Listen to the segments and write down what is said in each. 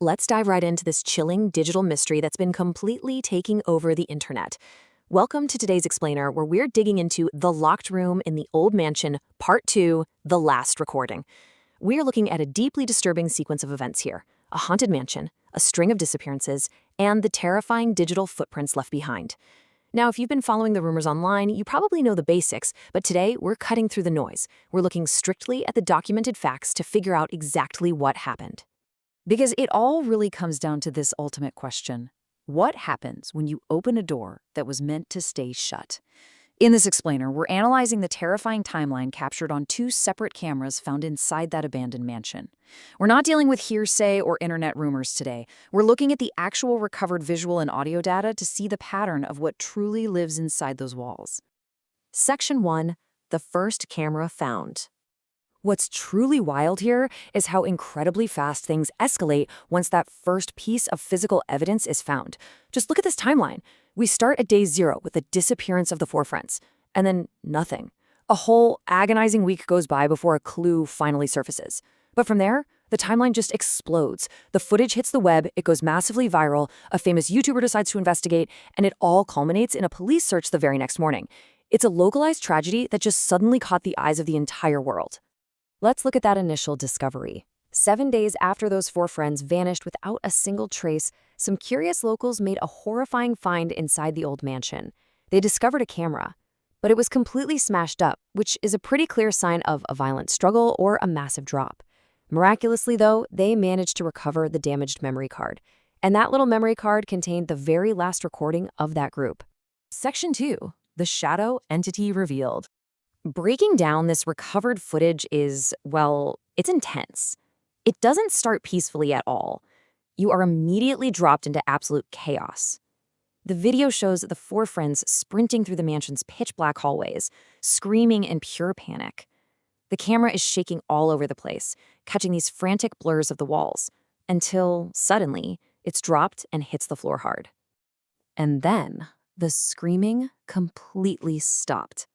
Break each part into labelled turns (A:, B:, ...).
A: Let's dive right into this chilling digital mystery that's been completely taking over the internet. Welcome to today's explainer, where we're digging into The Locked Room in the Old Mansion, Part 2, The Last Recording. We're looking at a deeply disturbing sequence of events here: a haunted mansion, a string of disappearances, and the terrifying digital footprints left behind. Now, if you've been following the rumors online, you probably know the basics, but today we're cutting through the noise. We're looking strictly at the documented facts to figure out exactly what happened.
B: Because it all really comes down to this ultimate question: what happens when you open a door that was meant to stay shut? In this explainer, we're analyzing the terrifying timeline captured on 2 separate cameras found inside that abandoned mansion. We're not dealing with hearsay or internet rumors today. We're looking at the actual recovered visual and audio data to see the pattern of what truly lives inside those walls.
A: Section 1. The first camera found. What's truly wild here is how incredibly fast things escalate once that first piece of physical evidence is found. Just look at this timeline. We start at day 0 with the disappearance of the 4 friends, and then nothing. A whole agonizing week goes by before a clue finally surfaces. But from there, the timeline just explodes. The footage hits the web, it goes massively viral, a famous YouTuber decides to investigate, and it all culminates in a police search the very next morning. It's a localized tragedy that just suddenly caught the eyes of the entire world. Let's look at that initial discovery. 7 days after those 4 friends vanished without a single trace, some curious locals made a horrifying find inside the old mansion. They discovered a camera, but it was completely smashed up, which is a pretty clear sign of a violent struggle or a massive drop. Miraculously, though, they managed to recover the damaged memory card. And that little memory card contained the very last recording of that group. Section 2. The shadow entity revealed. Breaking down this recovered footage is, well, it's intense. It doesn't start peacefully at all. You are immediately dropped into absolute chaos. The video shows the 4 friends sprinting through the mansion's pitch-black hallways, screaming in pure panic. The camera is shaking all over the place, catching these frantic blurs of the walls, until, suddenly, it's dropped and hits the floor hard. And then, the screaming completely stopped.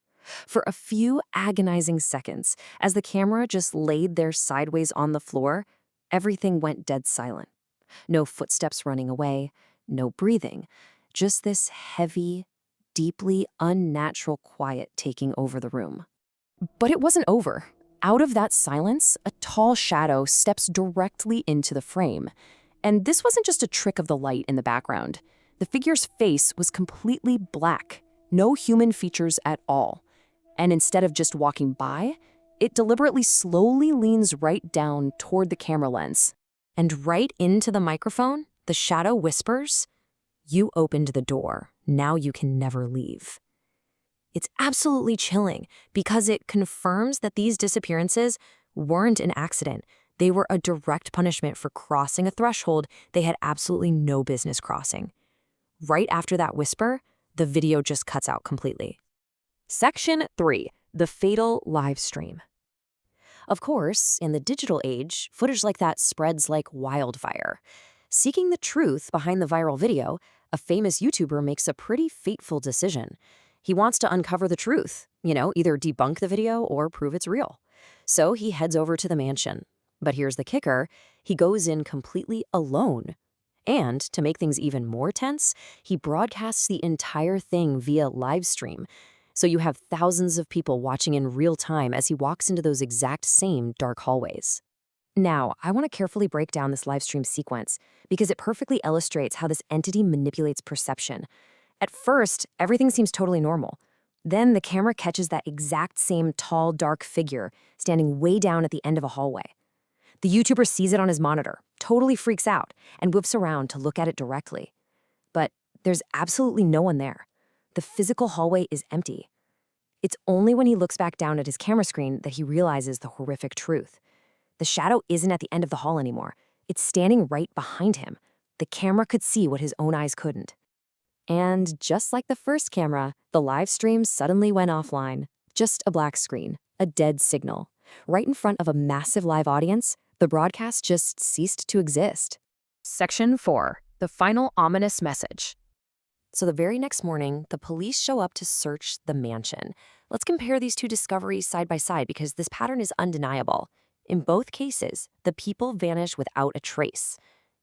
A: For a few agonizing seconds, as the camera just laid there sideways on the floor, everything went dead silent. No footsteps running away, no breathing, just this heavy, deeply unnatural quiet taking over the room. But it wasn't over. Out of that silence, a tall shadow steps directly into the frame. And this wasn't just a trick of the light in the background. The figure's face was completely black, no human features at all. And instead of just walking by, it deliberately slowly leans right down toward the camera lens. And right into the microphone, the shadow whispers, "You opened the door. Now you can never leave." It's absolutely chilling because it confirms that these disappearances weren't an accident. They were a direct punishment for crossing a threshold they had absolutely no business crossing. Right after that whisper, the video just cuts out completely. Section 3. The fatal live stream. Of course, in the digital age, footage like that spreads like wildfire. Seeking the truth behind the viral video, a famous YouTuber makes a pretty fateful decision. He wants to uncover the truth, either debunk the video or prove it's real. So he heads over to the mansion. But here's the kicker: he goes in completely alone. And to make things even more tense, he broadcasts the entire thing via live stream. So you have thousands of people watching in real time as he walks into those exact same dark hallways. Now, I want to carefully break down this live stream sequence because it perfectly illustrates how this entity manipulates perception. At first, everything seems totally normal. Then the camera catches that exact same tall, dark figure standing way down at the end of a hallway. The YouTuber sees it on his monitor, totally freaks out, and whips around to look at it directly. But there's absolutely no one there. The physical hallway is empty. It's only when he looks back down at his camera screen that he realizes the horrific truth. The shadow isn't at the end of the hall anymore. It's standing right behind him. The camera could see what his own eyes couldn't. And just like the first camera, the live stream suddenly went offline. Just a black screen, a dead signal. Right in front of a massive live audience, the broadcast just ceased to exist. Section 4. The final ominous message. So the very next morning, the police show up to search the mansion. Let's compare these 2 discoveries side by side because this pattern is undeniable. In both cases, the people vanish without a trace.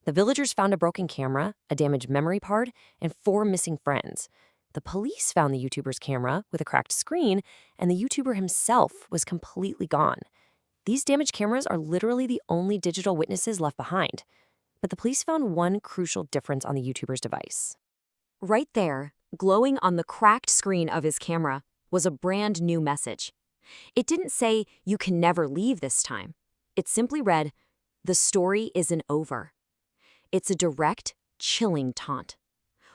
A: The villagers found a broken camera, a damaged memory card, and 4 missing friends. The police found the YouTuber's camera with a cracked screen, and the YouTuber himself was completely gone. These damaged cameras are literally the only digital witnesses left behind. But the police found one crucial difference on the YouTuber's device. Right there, glowing on the cracked screen of his camera, was a brand new message. It didn't say, "You can never leave this time." It simply read, "The story isn't over." It's a direct, chilling taunt.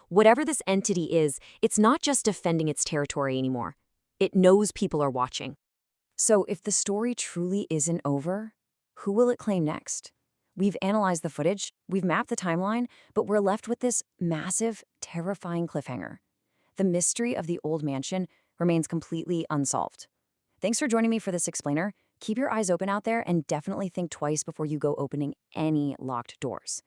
A: Whatever this entity is, it's not just defending its territory anymore. It knows people are watching.
B: So if the story truly isn't over, who will it claim next? We've analyzed the footage, we've mapped the timeline, but we're left with this massive, terrifying cliffhanger. The mystery of the old mansion remains completely unsolved. Thanks for joining me for this explainer. Keep your eyes open out there and definitely think twice before you go opening any locked doors.